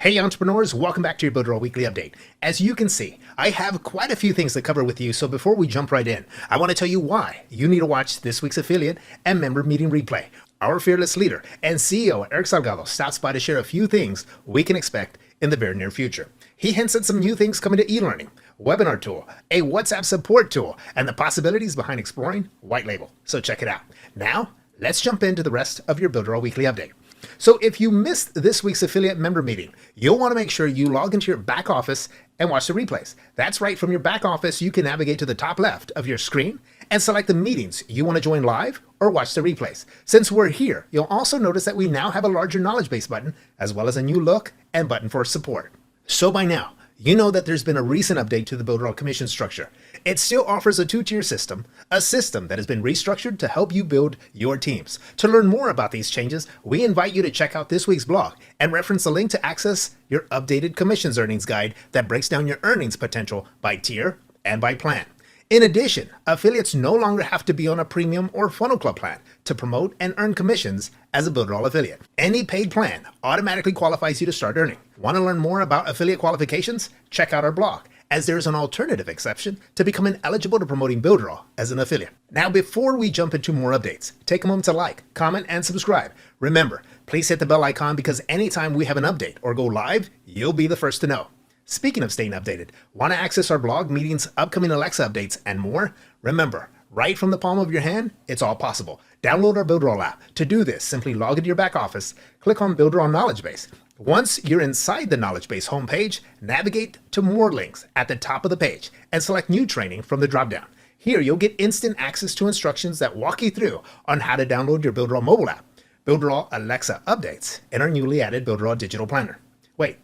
Hey entrepreneurs, welcome back to your Builderall Weekly Update. As you can see, I have quite a few things to cover with you, so before we jump right in, I want to tell you why you need to watch this week's affiliate and member meeting replay. Our fearless leader and CEO, Eric Salgado, stops by to share a few things we can expect in the very near future. He hints at some new things coming to e-learning, webinar tool, a WhatsApp support tool, and the possibilities behind exploring white label. So check it out. Now, let's jump into the rest of your Builderall Weekly Update. So if you missed this week's affiliate member meeting, you'll want to make sure you log into your back office and watch the replays. That's right, from your back office, you can navigate to the top left of your screen and select the meetings you want to join live or watch the replays. Since we're here, you'll also notice that we now have a larger knowledge base button, as well as a new look and button for support. So by now, you know that there's been a recent update to the Builderall commission structure. It still offers a two-tier system, a system that has been restructured to help you build your teams. To learn more about these changes, we invite you to check out this week's blog and reference the link to access your updated commissions earnings guide that breaks down your earnings potential by tier and by plan. In addition, affiliates no longer have to be on a premium or funnel club plan to promote and earn commissions as a Builderall affiliate. Any paid plan automatically qualifies you to start earning. Want to learn more about affiliate qualifications? Check out our blog, as there is an alternative exception to becoming eligible to promoting Builderall as an affiliate. Now, before we jump into more updates, take a moment to like, comment, and subscribe. Remember, please hit the bell icon because anytime we have an update or go live, you'll be the first to know. Speaking of staying updated, want to access our blog, meetings, upcoming Alexa updates, and more? Remember, right from the palm of your hand, it's all possible. Download our Builderall app. To do this, simply log into your back office, click on Builderall Knowledge Base. Once you're inside the Knowledge Base homepage, navigate to More Links at the top of the page and select New Training from the dropdown. Here, you'll get instant access to instructions that walk you through on how to download your Builderall Mobile App, Builderall Alexa Updates, and our newly added Builderall Digital Planner. Wait,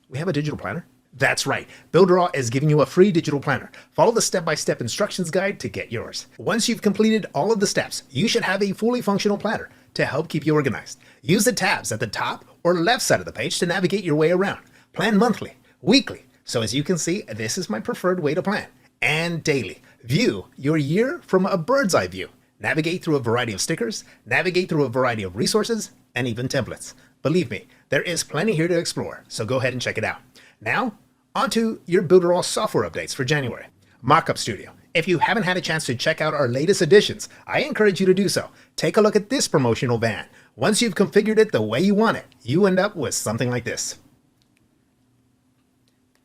we have a digital planner? That's right, Builderall is giving you a free digital planner. Follow the step-by-step instructions guide to get yours. Once you've completed all of the steps, you should have a fully functional planner to help keep you organized. Use the tabs at the top or left side of the page to navigate your way around. Plan monthly, weekly. So as you can see, this is my preferred way to plan. And daily. View your year from a bird's eye view. Navigate through a variety of stickers, navigate through a variety of resources, and even templates. Believe me, there is plenty here to explore, so go ahead and check it out. Now, onto your Builderall software updates for January. Mockup Studio. If you haven't had a chance to check out our latest additions, I encourage you to do so. Take a look at this promotional van. Once you've configured it the way you want it, you end up with something like this.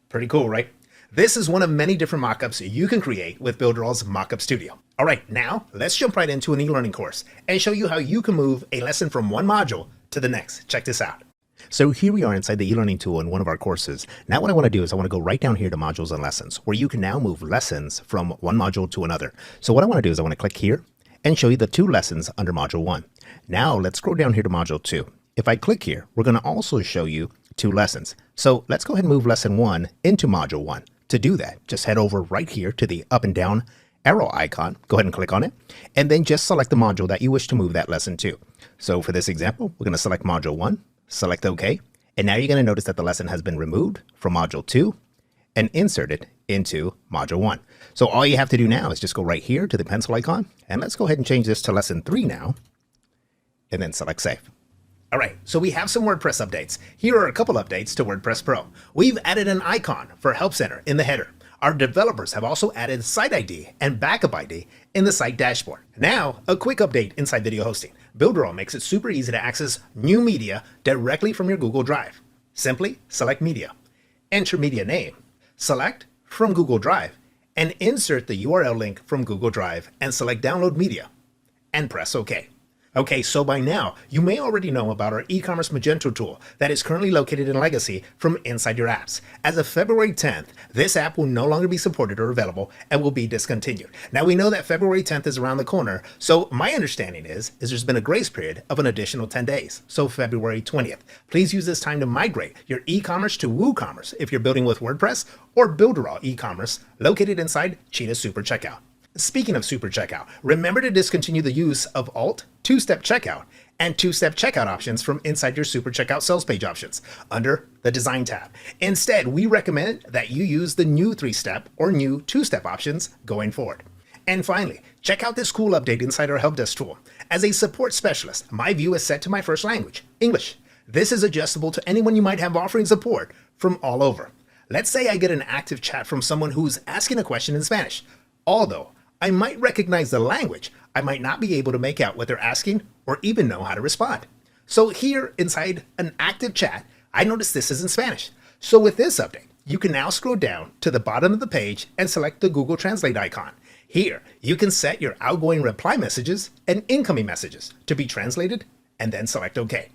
Pretty cool, right? This is one of many different mockups you can create with Builderall's Mockup Studio. All right, now let's jump right into an e-learning course and show you how you can move a lesson from one module to the next. Check this out. So here we are inside the e-learning tool in one of our courses. Now what I want to do is I want to go right down here to modules and lessons, where you can now move lessons from one module to another. So what I want to do is I want to click here and show you the two lessons under module 1. Now let's scroll down here to module 2. If I click here, we're going to also show you two lessons. So let's go ahead and move lesson 1 into module 1. To do that, just head over right here to the up and down arrow icon. Go ahead and click on it, and then just select the module that you wish to move that lesson to. So for this example, we're going to select module 1. Select OK, and now you're going to notice that the lesson has been removed from module 2 and inserted into module 1. So all you have to do now is just go right here to the pencil icon, and let's go ahead and change this to lesson 3 now, and then select Save. All right, so we have some WordPress updates. Here are a couple updates to WordPress Pro. We've added an icon for Help Center in the header. Our developers have also added Site ID and Backup ID in the site dashboard. Now, a quick update inside video hosting. Builderall makes it super easy to access new media directly from your Google Drive. Simply select Media, enter media name, select from Google Drive, and insert the URL link from Google Drive and select Download Media, and press OK. Okay, so by now, you may already know about our e-commerce Magento tool that is currently located in Legacy from inside your apps. As of February 10th, this app will no longer be supported or available and will be discontinued. Now, we know that February 10th is around the corner, so my understanding is there's been a grace period of an additional 10 days, so February 20th. Please use this time to migrate your e-commerce to WooCommerce if you're building with WordPress or Builderall e-commerce located inside Cheetah Super Checkout. Speaking of Super Checkout, remember to discontinue the use of Alt, two-step checkout, and two-step checkout options from inside your Super Checkout sales page options under the Design tab. Instead, we recommend that you use the new 3-step or new 2-step options going forward. And finally, check out this cool update inside our Help Desk tool. As a support specialist, my view is set to my first language, English. This is adjustable to anyone you might have offering support from all over. Let's say I get an active chat from someone who's asking a question in Spanish. Although I might recognize the language, I might not be able to make out what they're asking or even know how to respond. So here inside an active chat, I notice this is in Spanish. So with this update, you can now scroll down to the bottom of the page and select the Google Translate icon. Here, you can set your outgoing reply messages and incoming messages to be translated and then select OK.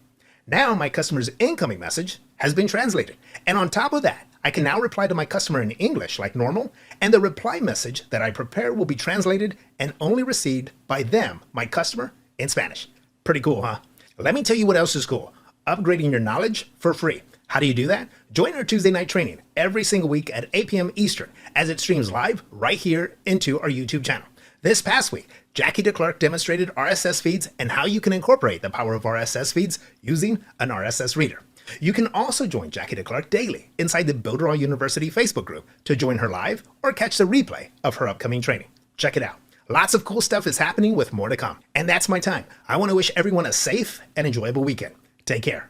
Now my customer's incoming message has been translated. And on top of that, I can now reply to my customer in English like normal, and the reply message that I prepare will be translated and only received by them, my customer, in Spanish. Pretty cool, huh? Let me tell you what else is cool. Upgrading your knowledge for free. How do you do that? Join our Tuesday night training every single week at 8 p.m. Eastern as it streams live right here into our YouTube channel. This past week, Jackie DeClerc demonstrated RSS feeds and how you can incorporate the power of RSS feeds using an RSS reader. You can also join Jackie DeClerc daily inside the Builderall University Facebook group to join her live or catch the replay of her upcoming training. Check it out. Lots of cool stuff is happening with more to come. And that's my time. I want to wish everyone a safe and enjoyable weekend. Take care.